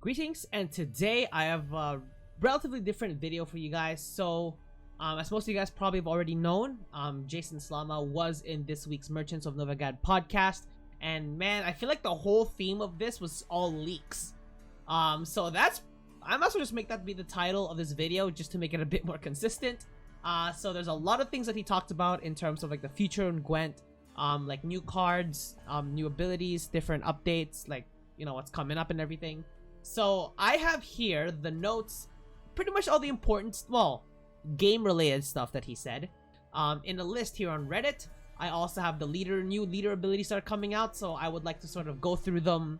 Greetings, and today I have a relatively different video for you guys. So, as most of you guys probably have already known, Jason Slama was in this week's Merchants of Novigrad podcast, and man, I feel like the whole theme of this was all leaks. So I might as well just make that be the title of this video, just to make it a bit more consistent. So there's a lot of things that he talked about in terms of like the future in Gwent, like new cards, new abilities, different updates, like, you know, what's coming up and everything. So I have here the notes, pretty much all the important, well, game related stuff that he said. In a list here on Reddit, I also have the new leader abilities that are coming out, so I would like to sort of go through them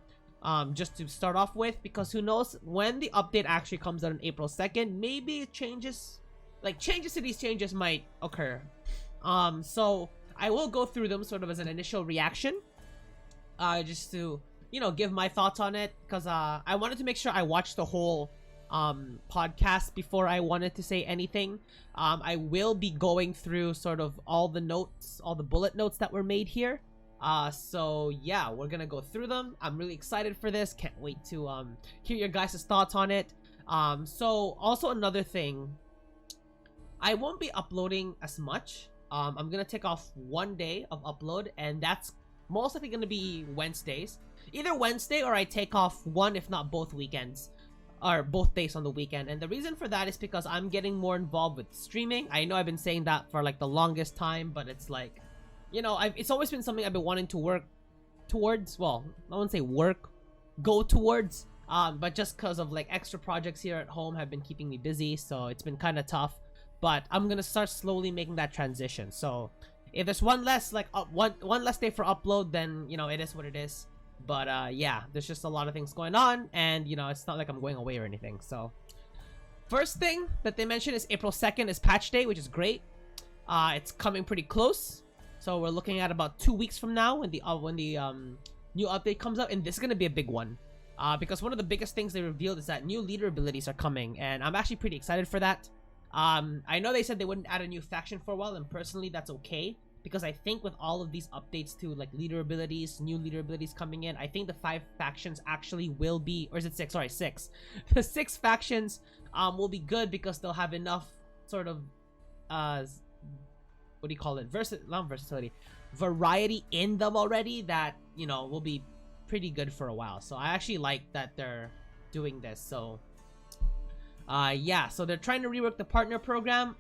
just to start off with, because who knows when the update actually comes out on April 2nd, maybe it changes, like changes to these changes might occur. So I will go through them sort of as an initial reaction, just to, you know, give my thoughts on it, because I wanted to make sure I watched the whole podcast before I wanted to say anything. I will be going through sort of all the notes, all the bullet notes that were made here. So yeah, we're gonna go through them. I'm really excited for this. Can't wait to hear your guys' thoughts on it. So also another thing, I won't be uploading as much. I'm gonna take off one day of upload, and that's most likely gonna be Wednesdays. Either Wednesday or I take off one, if not both weekends, or both days on the weekend. And the reason for that is because I'm getting more involved with streaming. I know I've been saying that for like the longest time, but it's like, you know, it's always been something I've been wanting to work towards. Well, I wouldn't say work, go towards, but just because of like extra projects here at home have been keeping me busy, so it's been kind of tough. But I'm gonna start slowly making that transition. So if there's one less, like one less day for upload, then, you know, it is what it is. But yeah, there's just a lot of things going on, and, you know, it's not like I'm going away or anything. So first thing that they mentioned is April 2nd is patch day, which is great. It's coming pretty close, so we're looking at about 2 weeks from now when the new update comes out, and this is gonna be a big one, because one of the biggest things they revealed is that new leader abilities are coming, and I'm actually pretty excited for that. I know they said they wouldn't add a new faction for a while, and personally that's okay, because I think with all of these updates to like leader abilities, new leader abilities coming in, I think the 5 factions actually will be, or is it 6? Sorry, 6. The 6 factions will be good, because they'll have enough sort of what do you call it, not versatility, variety in them already, that, you know, will be pretty good for a while. So I actually like that they're doing this. So yeah, so they're trying to rework the partner program.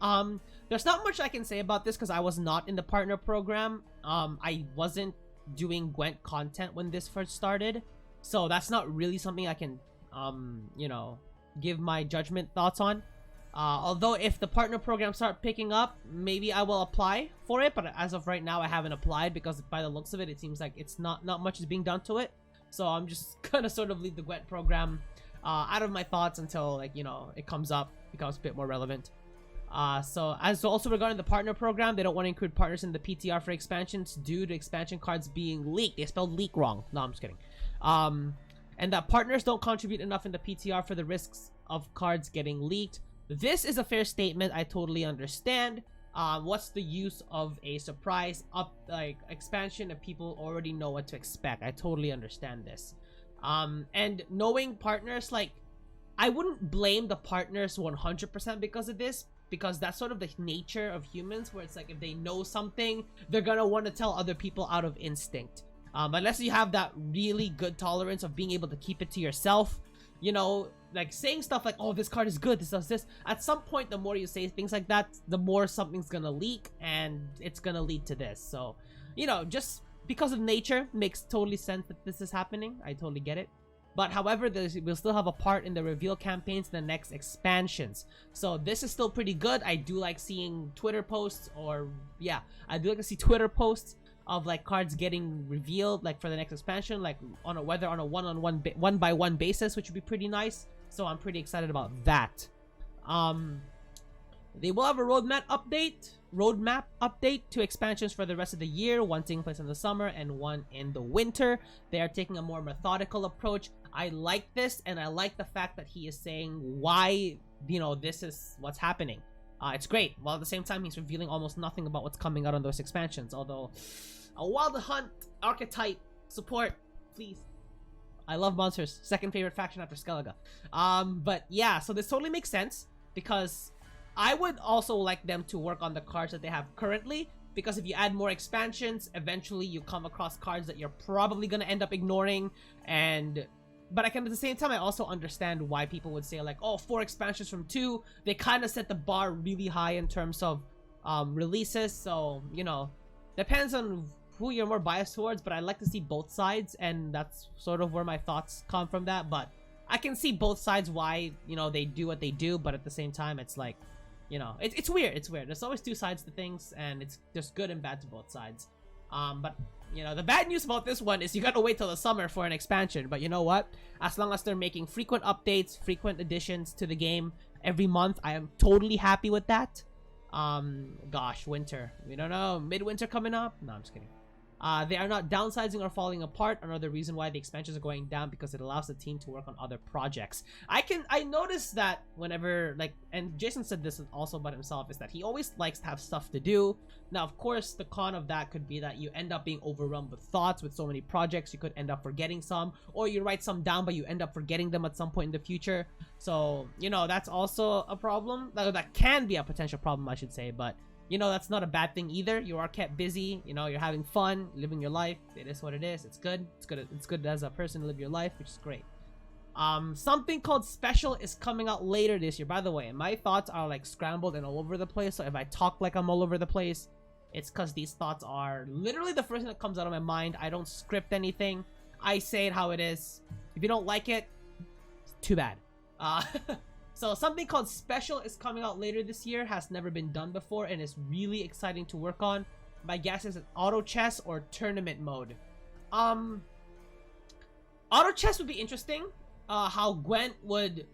There's not much I can say about this because I was not in the partner program. I wasn't doing Gwent content when this first started, so that's not really something I can you know, give my judgment thoughts on. Although if the partner program start picking up, maybe I will apply for it, but as of right now I haven't applied, because by the looks of it, it seems like it's not much is being done to it. So I'm just gonna sort of leave the Gwent program out of my thoughts until, like, you know, it comes up, becomes a bit more relevant. So also regarding the partner program, they don't want to include partners in the PTR for expansions due to expansion cards being leaked. They spelled leak wrong. No, I'm just kidding. And that partners don't contribute enough in the PTR for the risks of cards getting leaked. This is a fair statement. I totally understand. What's the use of a surprise expansion if people already know what to expect? I totally understand this. And knowing partners, like, I wouldn't blame the partners 100% because of this, because that's sort of the nature of humans, where it's like if they know something, they're gonna want to tell other people out of instinct. Unless you have that really good tolerance of being able to keep it to yourself, you know, like saying stuff like, oh, this card is good, this does this. At some point, the more you say things like that, the more something's gonna leak, and it's gonna lead to this. So, you know, just because of nature, makes totally sense that this is happening. I totally get it. But however, we'll still have a part in the reveal campaigns in the next expansions. So this is still pretty good. I do like seeing Twitter posts, or yeah, I do like to see Twitter posts of like cards getting revealed, like for the next expansion, like on a one-by-one basis, which would be pretty nice. So I'm pretty excited about that. They will have a roadmap update to expansions for the rest of the year, one taking place in the summer and one in the winter. They are taking a more methodical approach. I like this, and I like the fact that he is saying why, you know, this is what's happening. It's great, while at the same time he's revealing almost nothing about what's coming out on those expansions. Although a Wild Hunt archetype support, please. I love monsters. Second favorite faction after Skellige. But yeah, so this totally makes sense because I would also like them to work on the cards that they have currently, because if you add more expansions, eventually you come across cards that you're probably gonna end up ignoring. But I can, at the same time, I also understand why people would say like, oh, 4 expansions from 2. They kind of set the bar really high in terms of releases. So, you know, depends on who you're more biased towards, but I like to see both sides, and that's sort of where my thoughts come from that. But I can see both sides why, you know, they do what they do, but at the same time, it's like, you know, it's weird. It's weird. There's always 2 sides to things, and it's just good and bad to both sides. But you know, the bad news about this one is you gotta wait till the summer for an expansion. But you know what? As long as they're making frequent updates, frequent additions to the game every month, I am totally happy with that. Gosh, winter. We don't know. Midwinter coming up? No, I'm just kidding. They are not downsizing or falling apart. Another reason why the expansions are going down, because it allows the team to work on other projects. I noticed that whenever, like, and Jason said this also about himself, is that he always likes to have stuff to do. Now, of course, the con of that could be that you end up being overwhelmed with thoughts with so many projects. You could end up forgetting some, or you write some down, but you end up forgetting them at some point in the future. So, you know, that's also a problem. That can be a potential problem, I should say, but you know, that's not a bad thing either. You are kept busy, you know, you're having fun, living your life. It is what it is. It's good. It's good as a person to live your life, which is great. Something called Special is coming out later this year. By the way, my thoughts are like scrambled and all over the place. So if I talk like I'm all over the place, it's because these thoughts are literally the first thing that comes out of my mind. I don't script anything. I say it how it is. If you don't like it, too bad. So something called Special is coming out later this year. Has never been done before and is really exciting to work on. My guess is an auto chess or tournament mode. Auto chess would be interesting. How Gwent would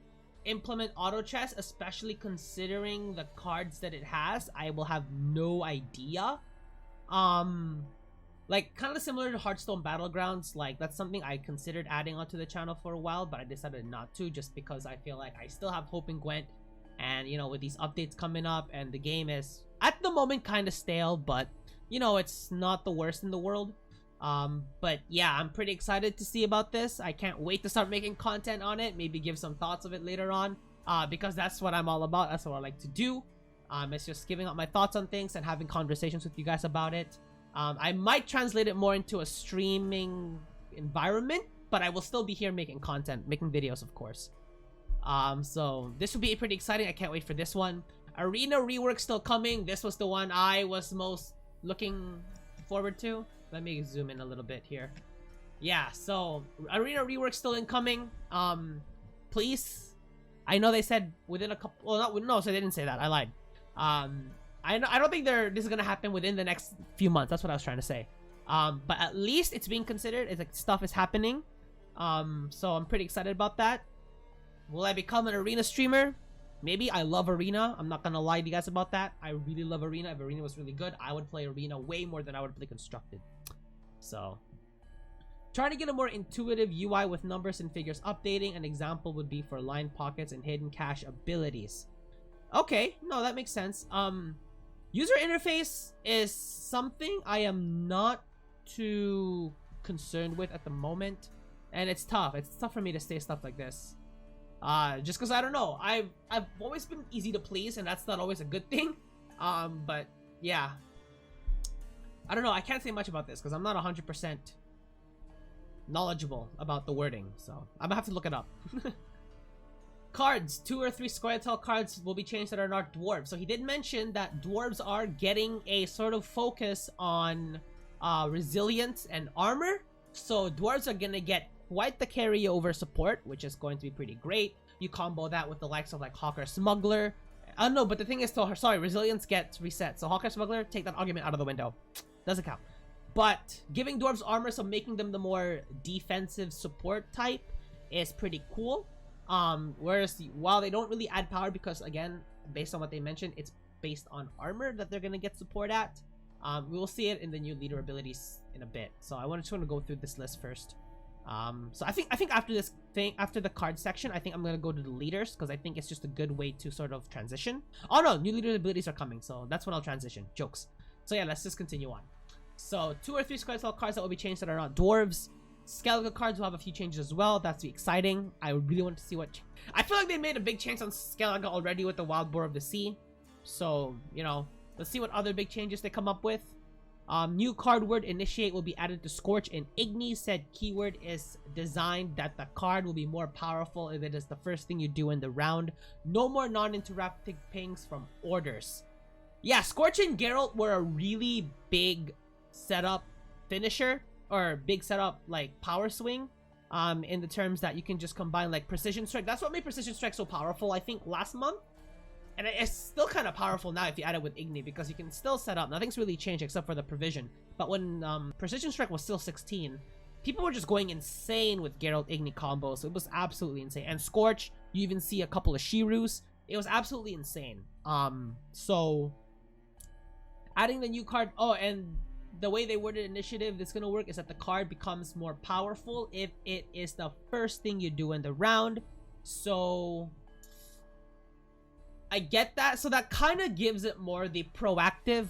implement auto chess, especially considering the cards that it has, I will have no idea. Like, kind of similar to Hearthstone Battlegrounds, like, that's something I considered adding onto the channel for a while, but I decided not to, just because I feel like I still have hope in Gwent, and, you know, with these updates coming up, and the game is, at the moment, kind of stale, but, you know, it's not the worst in the world. But, yeah, I'm pretty excited to see about this. I can't wait to start making content on it, maybe give some thoughts of it later on, because that's what I'm all about, that's what I like to do. It's just giving out my thoughts on things and having conversations with you guys about it. I might translate it more into a streaming environment, but I will still be here making content, making videos, of course. So this will be pretty exciting. I can't wait for this one. Arena rework still coming. This was the one I was most looking forward to. Let me zoom in a little bit here. Yeah, so Arena rework still incoming. Please. I know they said within a couple. Well, no, so they didn't say that. I lied. I don't think this is gonna happen within the next few months. That's what I was trying to say. But at least it's being considered. It's like stuff is happening. So I'm pretty excited about that. Will I become an Arena streamer? Maybe. I love Arena. I'm not gonna lie to you guys about that. I really love Arena. If Arena was really good, I would play Arena way more than I would play Constructed. So, trying to get a more intuitive UI with numbers and figures updating. An example would be for line pockets and hidden cache abilities. Okay, no, that makes sense. User interface is something I am not too concerned with at the moment, and it's tough. It's tough for me to say stuff like this. Just because I don't know. I've always been easy to please, and that's not always a good thing. But yeah, I don't know. I can't say much about this because I'm not 100% knowledgeable about the wording, so I'm gonna have to look it up. Cards, 2 or 3 Squirtle cards will be changed that are not dwarves. So he did mention that dwarves are getting a sort of focus on resilience and armor. So dwarves are gonna get quite the carryover support, which is going to be pretty great. You combo that with the likes of like Hawker Smuggler. No, but the thing is, sorry, resilience gets reset. So Hawker Smuggler, take that argument out of the window. Doesn't count. But giving dwarves armor, so making them the more defensive support type, is pretty cool. Whereas while they don't really add power, because again, based on what they mentioned, it's based on armor that they're gonna get support at. We will see it in the new leader abilities in a bit. So I just want to go through this list first. So I think after this thing, after the card section, I think I'm gonna go to the leaders, because I think it's just a good way to sort of transition. Oh no, new leader abilities are coming, so that's when I'll transition. Jokes. So yeah, let's just continue on. So 2 or 3 Squirtle cards that will be changed that are not dwarves. Skeletal cards will have a few changes as well. That's exciting. I really want to see what... I feel like they made a big change on Skeletal already with the Wild Boar of the Sea. So, you know, let's see what other big changes they come up with. New card word Initiate will be added to Scorch and Igni. Said keyword is designed that the card will be more powerful if it is the first thing you do in the round. No more non-interrupting pings from orders. Yeah, Scorch and Geralt were a really big setup finisher, or big setup like power swing, in the terms that you can just combine like Precision Strike. That's what made Precision Strike so powerful, I think, last month. And it's still kind of powerful now if you add it with Igni, because you can still set up. Nothing's really changed except for the provision. But when Precision Strike was still 16, people were just going insane with Geralt Igni combos. So it was absolutely insane. And Scorch, you even see a couple of Shirus. It was absolutely insane. So adding the new card. Oh, and the way they worded initiative that's gonna work is that the card becomes more powerful if it is the first thing you do in the round. So I get that. So that kind of gives it more the proactive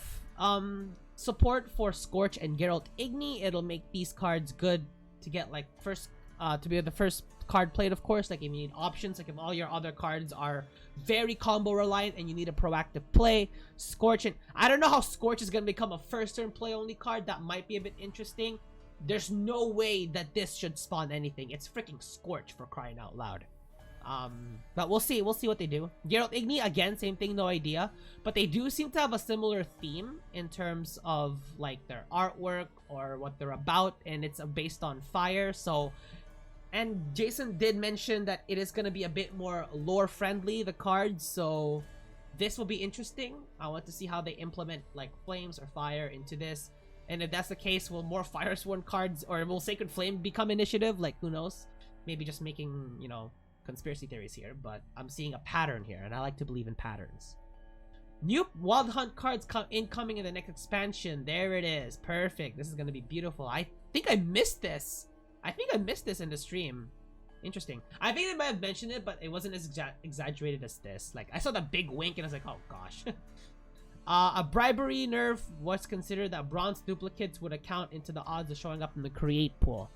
support for Scorch and Geralt Igni. It'll make these cards good to get like first to be the first card played, of course. Like if you need options, like if all your other cards are very combo reliant and you need a proactive play, Scorch. And I don't know how Scorch is gonna become a first turn play only card. That might be a bit interesting. There's no way that this should spawn anything. It's freaking Scorch, for crying out loud. But we'll see what they do. Geralt Igni, again, same thing, no idea. But they do seem to have a similar theme in terms of like their artwork or what they're about, and it's based on fire. So, and Jason did mention that it is going to be a bit more lore friendly, the cards, so this will be interesting. I want to see how they implement like flames or fire into this. And if that's the case, will more Firesworn cards, or will Sacred Flame become initiative? Like, who knows? Maybe just making, you know, conspiracy theories here, but I'm seeing a pattern here, and I like to believe in patterns. New Wild Hunt cards incoming in the next expansion. There it is. Perfect. This is going to be beautiful. I think I missed this. I think I missed this in the stream. Interesting. I think they might have mentioned it, but it wasn't as exaggerated as this. Like, I saw the big wink, and I was like, oh gosh. A bribery nerf was considered that bronze duplicates would account into the odds of showing up in the create pool.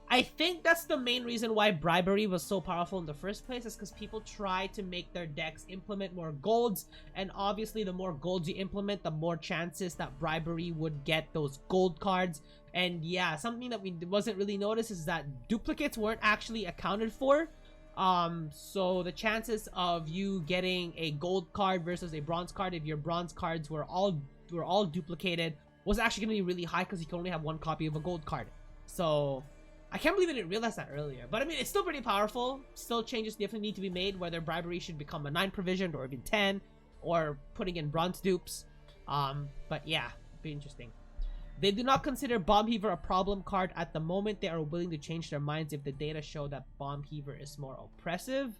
I think that's the main reason why bribery was so powerful in the first place, is because people try to make their decks implement more golds, and obviously the more golds you implement, the more chances that bribery would get those gold cards. And yeah, something that we wasn't really noticed is that duplicates weren't actually accounted for. So the chances of you getting a gold card versus a bronze card, if your bronze cards were all duplicated, was actually going to be really high, because you can only have one copy of a gold card. So I can't believe I didn't realize that earlier. But I mean, it's still pretty powerful. Still, changes definitely need to be made, whether bribery should become a 9 provisioned or even 10, or putting in bronze dupes. But yeah, be interesting. They do not consider Bomb Heaver a problem card at the moment. They are willing to change their minds if the data show that Bomb Heaver is more oppressive.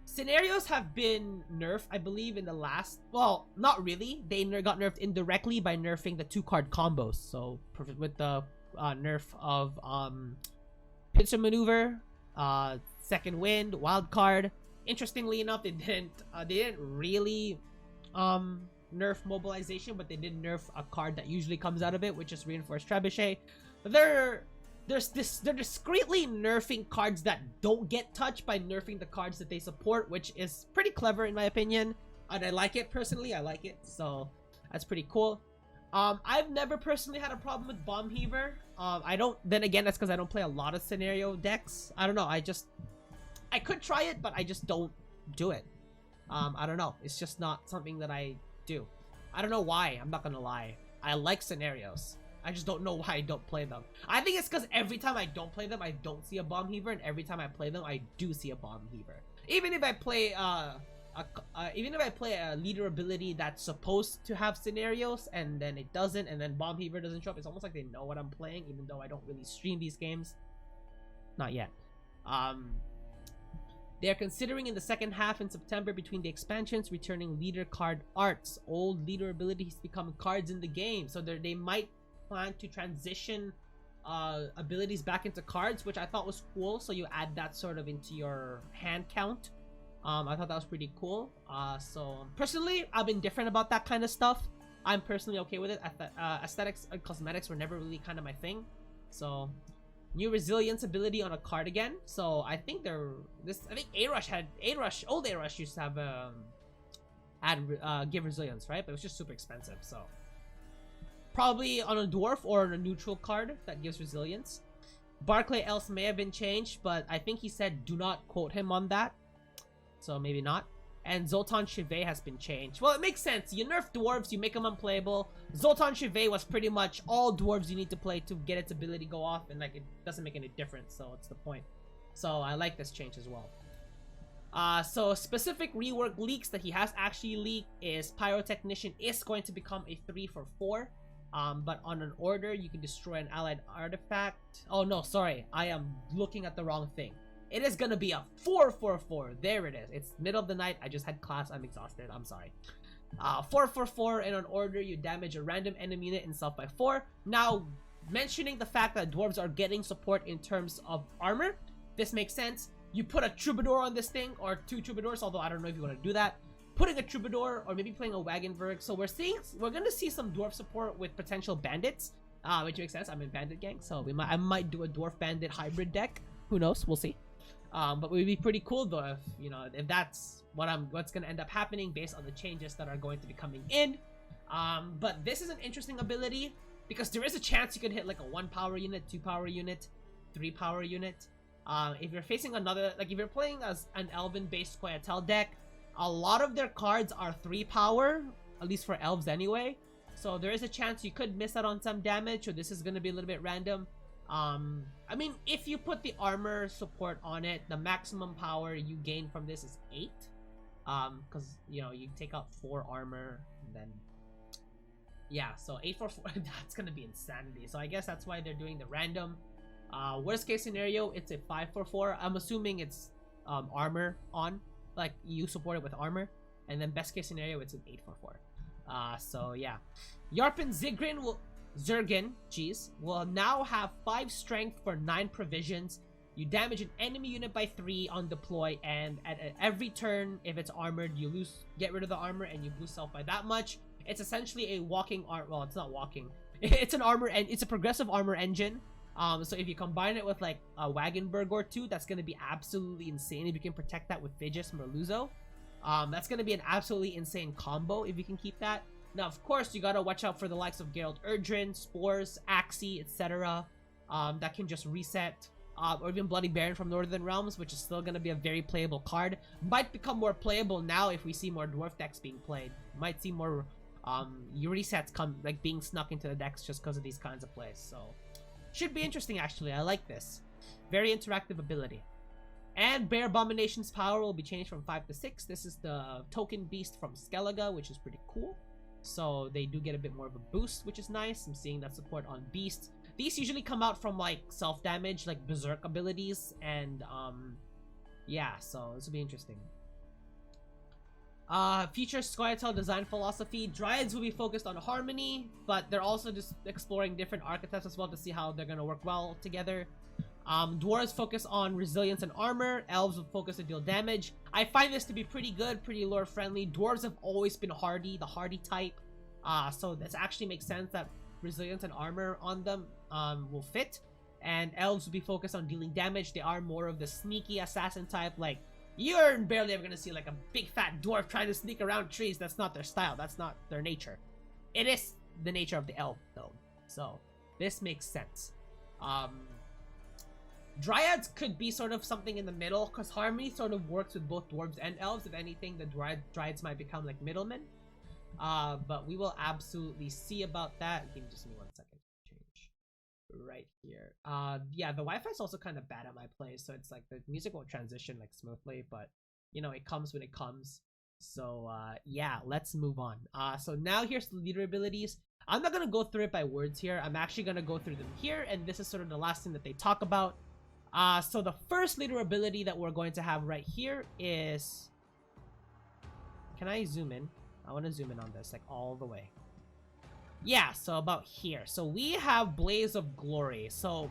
Scenarios have been nerfed, I believe, in the last... Well, not really. They got nerfed indirectly by nerfing the 2-card combos. So, with the nerf of Pincer Maneuver, Second Wind, Wild Card. Interestingly enough, they didn't really nerf mobilization, but they did nerf a card that usually comes out of it, which is Reinforced Trebuchet. But they're discreetly nerfing cards that don't get touched by nerfing the cards that they support, which is pretty clever in my opinion, and I like it personally. I like it, so that's pretty cool. I've never personally had a problem with Bomb Heaver. Then again, that's because I don't play a lot of scenario decks. I don't know, I could try it, but I just don't do it. I don't know, it's just not something that I do. I don't know why, I'm not gonna lie. I like scenarios, I just don't know why I don't play them. I think it's because every time I don't play them, I don't see a Bomb Heaver, and every time I play them, I do see a Bomb Heaver. Even if I play a leader ability that's supposed to have scenarios, and then it doesn't, and then Bomb Heaver doesn't show up, it's almost like they know what I'm playing, even though I don't really stream these games. Not yet. They are considering in the second half in September between the expansions returning leader card arts. Old leader abilities become cards in the game, so they might plan to transition abilities back into cards, which I thought was cool. So you add that sort of into your hand count. I thought that was pretty cool. So personally, I've been different about that kind of stuff. I'm personally okay with it. Aesthetics and cosmetics were never really kind of my thing. So, new resilience ability on a card again. So I think I think old A-Rush used to have give resilience, right? But it was just super expensive. So probably on a dwarf or on a neutral card that gives resilience. Barclay Else may have been changed, but I think he said do not quote him on that. So maybe not. And Zoltan Chivet has been changed. Well, it makes sense. You nerf dwarves, you make them unplayable. Zoltan Chivet was pretty much all dwarves you need to play to get its ability go off, and like it doesn't make any difference, so it's the point. So I like this change as well. So specific rework leaks that he has actually leaked is Pyro Technician is going to become a 3 for 4. But on an order, you can destroy an allied artifact. Oh no, sorry. I am looking at the wrong thing. It is gonna be a 4/4/4. There it is. It's middle of the night. I just had class. I'm exhausted. I'm sorry. 4/4/4, and on order, you damage a random enemy unit in self by 4. Now, mentioning the fact that dwarves are getting support in terms of armor, this makes sense. You put a troubadour on this thing, or 2 troubadours, although I don't know if you want to do that. Putting a troubadour, or maybe playing a wagonberg. So we're gonna see some dwarf support with potential bandits, which makes sense. I'm in bandit gang, so I might do a dwarf bandit hybrid deck. Who knows? We'll see. But it would be pretty cool though if that's what's gonna end up happening based on the changes that are going to be coming in. But this is an interesting ability because there is a chance you could hit like a 1 power unit, 2 power unit, 3 power unit. If you're facing another, like if you're playing as an elven based Squayatel deck, a lot of their cards are 3 power, at least for elves anyway. So there is a chance you could miss out on some damage, or this is gonna be a little bit random. I mean, if you put the armor support on it, the maximum power you gain from this is 8. Because, you take out 4 armor, and then... Yeah, so 8 for 4, that's gonna be insanity. So I guess that's why they're doing the random. Worst case scenario, it's a 5 for 4. I'm assuming it's armor on. Like, you support it with armor. And then best case scenario, it's an 8 for 4. So yeah. Yarpen Zergen, will now have 5 strength for 9 provisions. You damage an enemy unit by 3 on deploy, and at every turn, if it's armored, you get rid of the armor, and you boost self by that much. It's essentially a walking well, it's not walking. It's an armor, and it's a progressive armor engine. So if you combine it with like a Wagenberg or 2, that's gonna be absolutely insane. If you can protect that with Vigis Merluzzo, that's gonna be an absolutely insane combo if you can keep that. Now, of course, you gotta watch out for the likes of Geralt Erdrin, Spores, Axie, etc. That can just reset. Or even Bloody Baron from Northern Realms, which is still gonna be a very playable card. Might become more playable now if we see more dwarf decks being played. Might see more resets being snuck into the decks just because of these kinds of plays. So should be interesting, actually. I like this. Very interactive ability. And Bear Abomination's power will be changed from 5 to 6. This is the token beast from Skellige, which is pretty cool. So they do get a bit more of a boost, which is nice. I'm seeing that support on beasts. These usually come out from like self-damage, like berserk abilities, and yeah, so this will be interesting. Future Squayatel design philosophy. Dryads will be focused on harmony, but they're also just exploring different archetypes as well to see how they're gonna work well together. Dwarves focus on resilience and armor. Elves will focus to deal damage. I find this to be pretty good, pretty lore friendly. Dwarves have always been hardy, the hardy type. So this actually makes sense that resilience and armor on them will fit. And elves will be focused on dealing damage. They are more of the sneaky assassin type. Like, you're barely ever gonna see like a big fat dwarf trying to sneak around trees. That's not their style. That's not their nature. It is the nature of the elf though. So this makes sense. Dryads could be sort of something in the middle, because harmony sort of works with both dwarves and elves. If anything, the dryads might become like middlemen. But we will absolutely see about that. Give me just 1 second. Change right here. Yeah, the Wi-Fi is also kind of bad at my place, so it's like the music won't transition like smoothly, but it comes when it comes. So yeah, let's move on. So now here's the leader abilities. I'm not gonna go through it by words here. I'm actually gonna go through them here, and this is sort of the last thing that they talk about. So the first leader ability that we're going to have right here is... Can I zoom in? I want to zoom in on this, like all the way. Yeah, so about here. So we have Blaze of Glory. So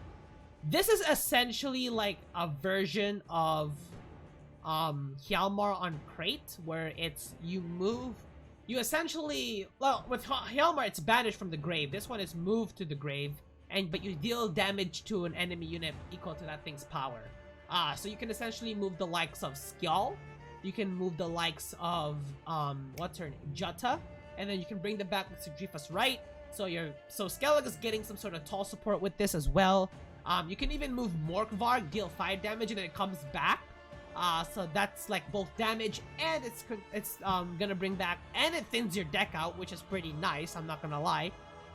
this is essentially like a version of Hjalmar on Crate, where it's you move you essentially, well, with Hjalmar, it's banished from the grave. This one is moved to the grave, but you deal damage to an enemy unit equal to that thing's power. So you can essentially move the likes of Skjall, you can move the likes of, what's her name, Jutta, and then you can bring them back with Sigrifa's right. So Skellig is getting some sort of tall support with this as well. You can even move Morkvarg, deal 5 damage, and then it comes back. So that's like both damage, and it's gonna bring back, and it thins your deck out, which is pretty nice, I'm not gonna lie.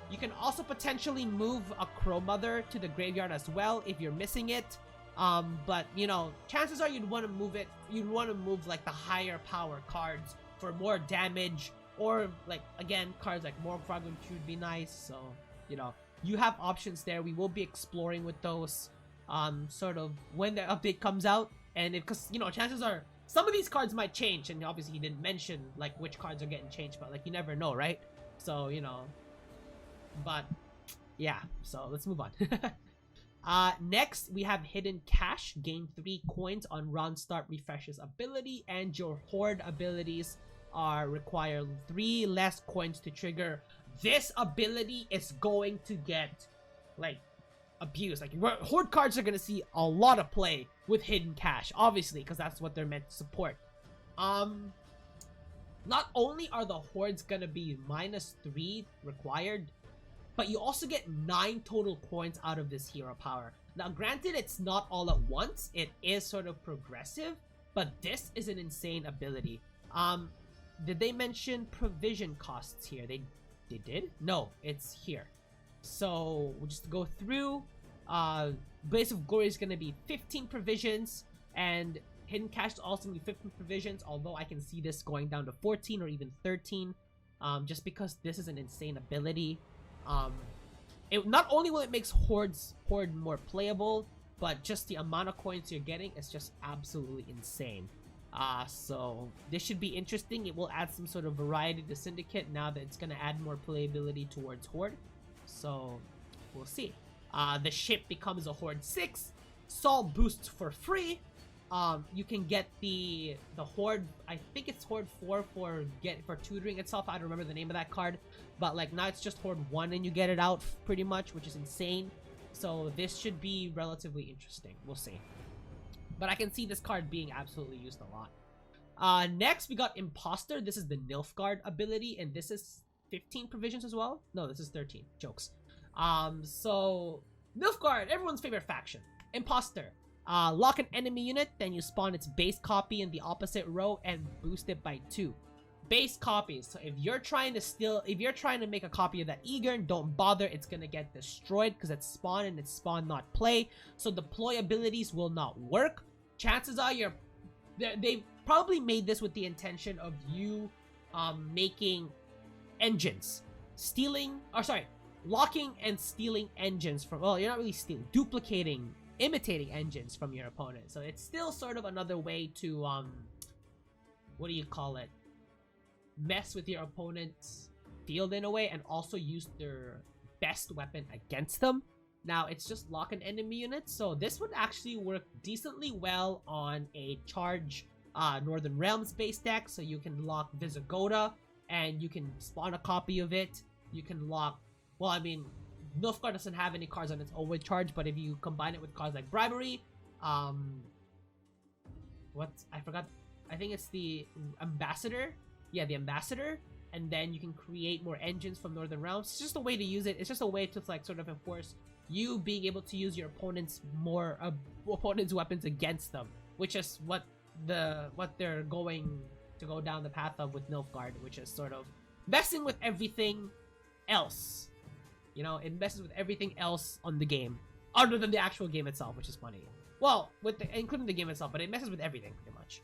You can also potentially move a Crow Mother to the graveyard as well if you're missing it. But you know, chances are you'd want to move it. You'd want to move like the higher power cards for more damage, or like again cards like Morkvarg would be nice. So you know, you have options there. We will be exploring with those sort of when the update comes out, and because you know, chances are some of these cards might change, and obviously he didn't mention like which cards are getting changed, but like you never know, right? So you know, but yeah, so let's move on. Next we have Hidden Cache. Gain 3 coins on round start, refreshes ability, and your horde abilities require 3 less coins to trigger. This ability is going to get like abused. Like horde cards are gonna see a lot of play with Hidden Cache, obviously, because that's what they're meant to support. Not only are the hordes gonna be -3 required, but you also get 9 total coins out of this hero power. Now granted, it's not all at once, it is sort of progressive, but this is an insane ability. Did they mention provision costs here? They did? No, it's here. So we'll just go through. Blaze of Glory is going to be 15 provisions, and Hidden Cache is also going to be 15 provisions, although I can see this going down to 14 or even 13, just because this is an insane ability. It not only will it makes Horde more playable, but just the amount of coins you're getting is just absolutely insane. So this should be interesting. It will add some sort of variety to Syndicate now that it's going to add more playability towards Horde. So we'll see. The ship becomes a Horde 6. Sol boosts for free. You can get the Horde, I think it's Horde 4 for tutoring itself. I don't remember the name of that card, but like now it's just Horde 1 and you get it out pretty much, which is insane. So this should be relatively interesting. We'll see. But I can see this card being absolutely used a lot. Next we got Imposter. This is the Nilfgaard ability, and this is 15 provisions as well. No, this is 13. Jokes. So Nilfgaard, everyone's favorite faction. Imposter. Lock an enemy unit, then you spawn its base copy in the opposite row and boost it by 2. Base copies. So if you're trying to make a copy of that Agron, don't bother. It's gonna get destroyed because it's spawn and it's spawn not play. So deploy abilities will not work. Chances are they probably made this with the intention of you making engines, locking and stealing engines from, well, you're not really stealing, duplicating, imitating engines from your opponent. So it's still sort of another way to what do you call it, mess with your opponent's field in a way, and also use their best weapon against them. Now it's just lock an enemy unit, so this would actually work decently well on a charge Northern Realms base deck. So you can lock Visigoda and you can spawn a copy of it. You can lock, well, I mean, Nilfgaard doesn't have any cards on its own with charge, but if you combine it with cards like Bribery, I forgot, I think it's the Ambassador. Yeah, the Ambassador, and then you can create more engines from Northern Realms. It's just a way to use it. It's just a way to like sort of enforce you being able to use your opponent's weapons against them, which is what they're going to go down the path of with Nilfgaard, which is sort of messing with everything else. You know, it messes with everything else on the game, other than the actual game itself, which is funny. Well, including the game itself, but it messes with everything pretty much.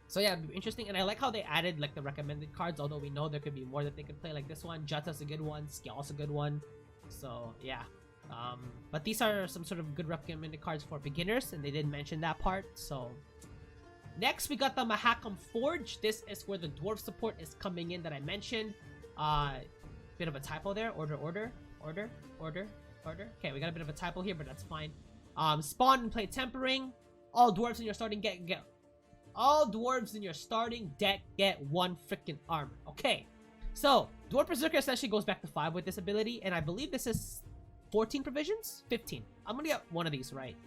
So yeah, interesting, and I like how they added like the recommended cards, although we know there could be more that they could play, like this one. Jutta's a good one, Skjall's a good one. So yeah, but these are some sort of good recommended cards for beginners, and they didn't mention that part. So next we got the Mahakam Forge. This is where the dwarf support is coming in that I mentioned. Bit of a typo there. Order. Okay, we got a bit of a typo here, but that's fine. Spawn and play Tempering. All dwarves in your starting All dwarves in your starting deck get 1 freaking armor. Okay, so Dwarf Berserker essentially goes back to 5 with this ability, and I believe this is 14 provisions? 15. I'm gonna get one of these right.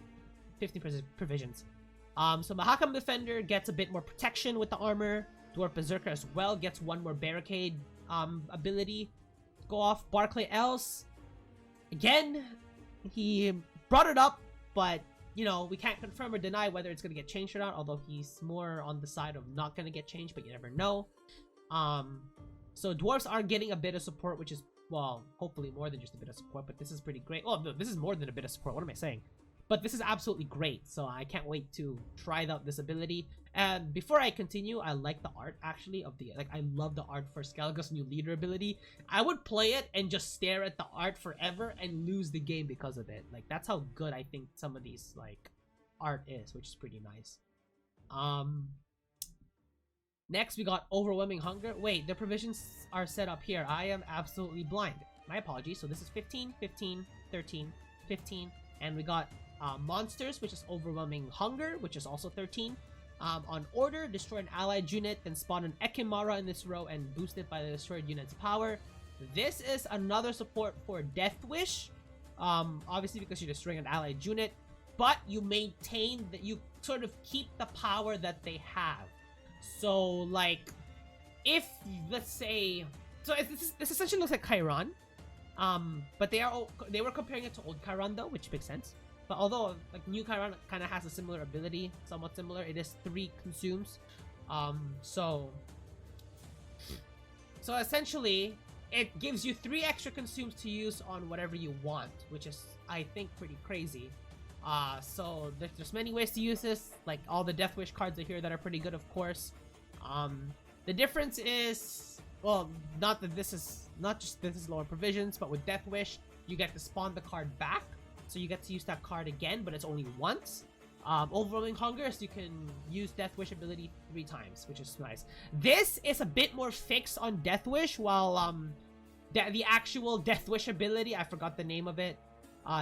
15 provisions. So Mahakam Defender gets a bit more protection with the armor. Dwarf Berserker as well gets 1 more barricade ability go off. Barclay Else, again, he brought it up, but you know, we can't confirm or deny whether it's gonna get changed or not, although he's more on the side of not gonna get changed, but you never know. So dwarves are getting a bit of support, which is, well, hopefully more than just a bit of support, but this is pretty great. Oh, no, this is more than a bit of support. What am I saying? But this is absolutely great, so I can't wait to try out this ability. And before I continue, I like the art, actually, of the, like, I love the art for Skellige's new leader ability. I would play it and just stare at the art forever and lose the game because of it. Like, that's how good I think some of these, like, art is, which is pretty nice. Next, we got Overwhelming Hunger. Wait, the provisions are set up here. I am absolutely blind. My apologies. So this is 15, 15, 13, 15. And we got Monsters, which is Overwhelming Hunger, which is also 13. On Order, destroy an allied unit, then spawn an Ekimara in this row and boost it by the destroyed unit's power. This is another support for Death Wish. Obviously because you're destroying an allied unit. But you maintain that you sort of keep the power that they have. So, like, if, let's say, so this essentially looks like Chiron, but they were comparing it to old Chiron though, which makes sense. But although, like, new Chiron kind of has a similar ability, somewhat similar, it is 3 consumes. So essentially, it gives you 3 extra consumes to use on whatever you want, which is, I think, pretty crazy. So there's many ways to use this, like all the Death Wish cards are here that are pretty good, of course. The difference is, well, not that this is, not just this is lower provisions, but with Death Wish, you get to spawn the card back, so you get to use that card again, but it's only once. Overwhelming Hunger, so you can use Death Wish ability 3 times, which is nice. This is a bit more fixed on Death Wish, while the actual Death Wish ability, I forgot the name of it.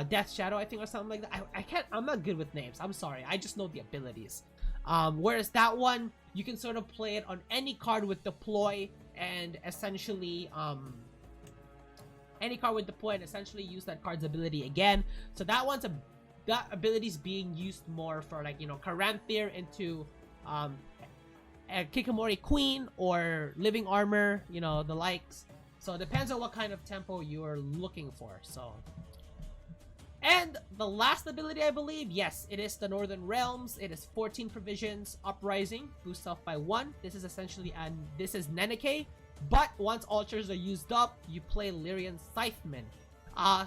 Death Shadow, I think, or something like that. I'm not good with names. I'm sorry. I just know the abilities. Whereas that one, you can sort of play it on any card with Deploy and essentially, use that card's ability again. So that one's that ability's being used more for, like, you know, Karanthir into, Kikamori Queen or Living Armor, you know, the likes. So it depends on what kind of tempo you're looking for, so. And the last ability, I believe, yes, it is the Northern Realms. It is 14 provisions, Uprising, boost self by 1. This is essentially, this is Neneke, but once altars are used up, you play Lyrian Scytheman.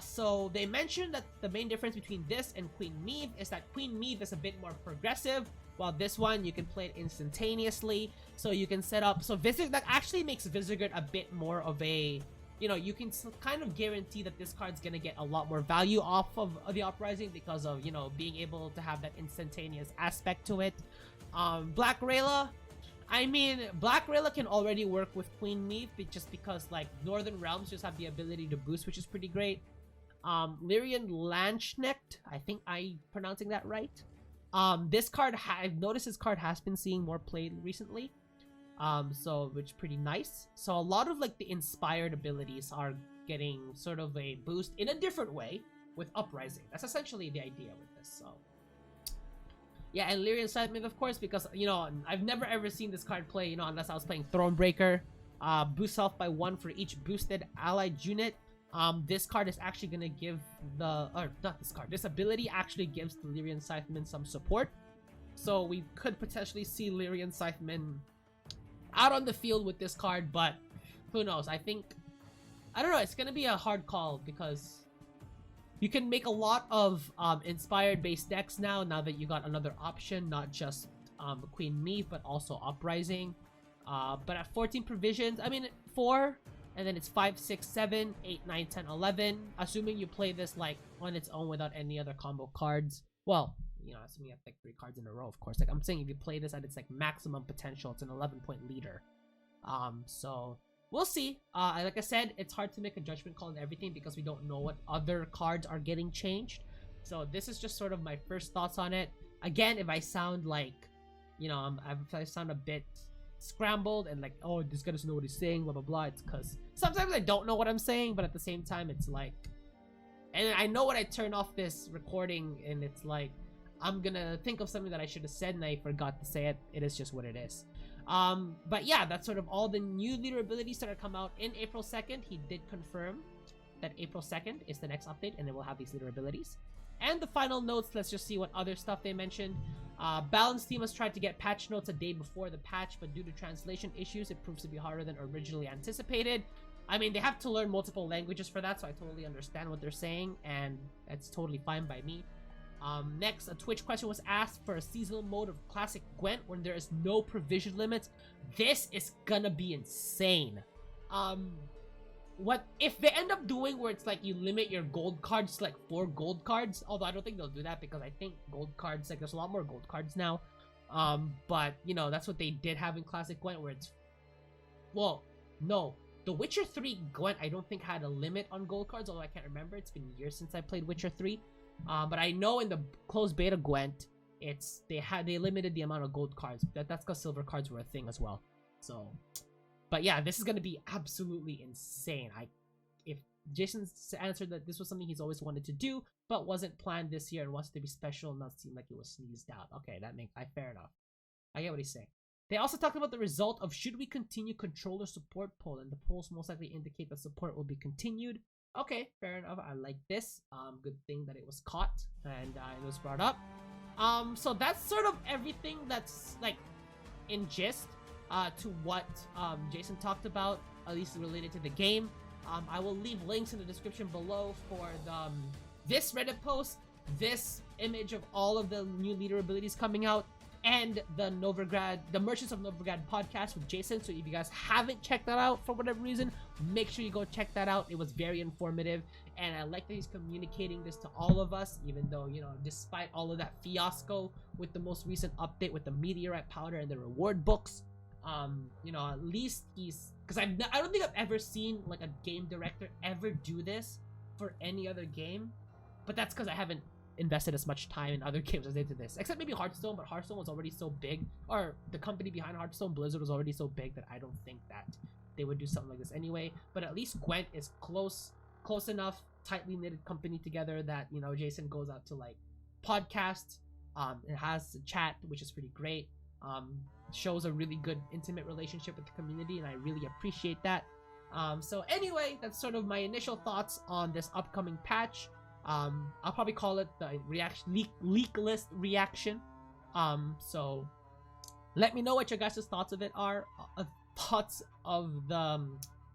So they mentioned that the main difference between this and Queen Meve is that Queen Meve is a bit more progressive, while this one, you can play it instantaneously. So you can set up, so that actually makes Visigoth a bit more of a, you know, you can kind of guarantee that this card's gonna get a lot more value off of the Uprising because of, you know, being able to have that instantaneous aspect to it. Black Rayla, I mean, Black Rayla can already work with Queen Meve just because, like, Northern Realms just have the ability to boost, which is pretty great. Lyrian Lanchnecht, I think I'm pronouncing that right. This card, I've noticed this card has been seeing more played recently. So, which is pretty nice. So a lot of, like, the inspired abilities are getting sort of a boost in a different way with Uprising. That's essentially the idea with this, so. Yeah, and Lyrian Scytheman, of course, because, you know, I've never ever seen this card play, you know, unless I was playing Thronebreaker. Boost self by 1 for each boosted allied unit. This card is actually gonna give this ability actually gives the Lyrian Scytheman some support. So we could potentially see Lyrian Scytheman out on the field with this card, but who knows? I don't know, it's gonna be a hard call because you can make a lot of inspired based decks now that you got another option, not just Queen Meve, but also Uprising. But at 14 provisions, I mean 4, and then it's 5, 6, 7, 8, 9, 10, 11, assuming you play this, like, on its own without any other combo cards. Well, you know, assuming you have, like, 3 cards in a row, of course. Like, I'm saying, if you play this at its, like, maximum potential, it's an 11-point leader. So we'll see. Like I said, it's hard to make a judgment call on everything because we don't know what other cards are getting changed. So this is just sort of my first thoughts on it. Again, if I sound like you know, I sound a bit scrambled and like, oh, this guy doesn't know what he's saying, blah blah blah. It's because sometimes I don't know what I'm saying, but at the same time, it's like, and I know when I turn off this recording and it's like, I'm gonna think of something that I should have said and I forgot to say it. It is just what it is. But yeah, that's sort of all the new leader abilities that are come out in April 2nd. He did confirm that April 2nd is the next update, and then we'll have these leader abilities. And the final notes, let's just see what other stuff they mentioned. Balance team has tried to get patch notes a day before the patch, but due to translation issues, it proves to be harder than originally anticipated. I mean, they have to learn multiple languages for that, so I totally understand what they're saying, and that's totally fine by me. Next, a Twitch question was asked for a seasonal mode of classic Gwent when there is no provision limits. This is gonna be insane. What if they end up doing where it's like you limit your gold cards to like 4 gold cards? Although I don't think they'll do that because I think gold cards, like there's a lot more gold cards now. But you know, that's what they did have in classic Gwent where it's, well, no. The Witcher 3 Gwent I don't think had a limit on gold cards, although I can't remember. It's been years since I played Witcher 3. But I know in the closed beta Gwent, they limited the amount of gold cards. That's because silver cards were a thing as well. So, but yeah, this is gonna be absolutely insane. If Jason answered that this was something he's always wanted to do, but wasn't planned this year and wants to be special and not seem like it was sneezed out. Okay, fair enough. I get what he's saying. They also talked about the result of should we continue controller support poll, and the polls most likely indicate that support will be continued. Okay, fair enough. I like this. Good thing that it was caught and it was brought up. So that's sort of everything that's like in gist to what Jason talked about, at least related to the game. I will leave links in the description below for the this Reddit post, this image of all of the new leader abilities coming out, and the Merchants of Novigrad podcast with Jason. So if you guys haven't checked that out for whatever reason, make sure you go check that out. It was very informative, and I like that he's communicating this to all of us, even though, you know, despite all of that fiasco with the most recent update with the meteorite powder and the reward books, you know, at least he's, because I don't think I've ever seen like a game director ever do this for any other game, but that's because I haven't invested as much time in other games as they did this, except maybe Hearthstone. But Hearthstone was already so big, or the company behind Hearthstone, Blizzard, was already so big that I don't think that they would do something like this anyway. But at least Gwent is close enough, tightly knitted company together that, you know, Jason goes out to like podcast, it has a chat, which is pretty great, shows a really good intimate relationship with the community, and I really appreciate that. So anyway, that's sort of my initial thoughts on this upcoming patch. I'll probably call it the leak list reaction. So let me know what your guys' thoughts of it are. Thoughts of the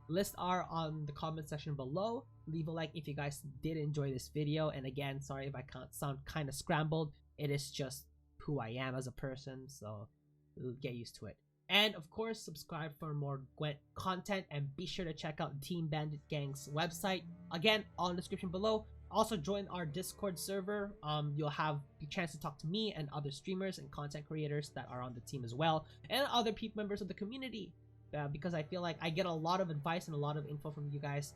list are on the comment section below. Leave a like if you guys did enjoy this video. And again, sorry if I can't sound kind of scrambled. It is just who I am as a person, so get used to it. And of course, subscribe for more Gwent content, and be sure to check out Team Bandit Gang's website. Again, all in the description below. Also join our Discord server. You'll have the chance to talk to me and other streamers and content creators that are on the team as well, and other members of the community, because I feel like I get a lot of advice and a lot of info from you guys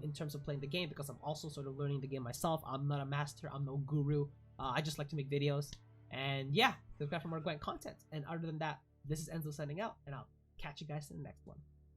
in terms of playing the game, because I'm also sort of learning the game myself. I'm not a master, I'm no guru. I just like to make videos. And yeah, subscribe for more Gwent content. And other than that, this is Enzo signing out, and I'll catch you guys in the next one.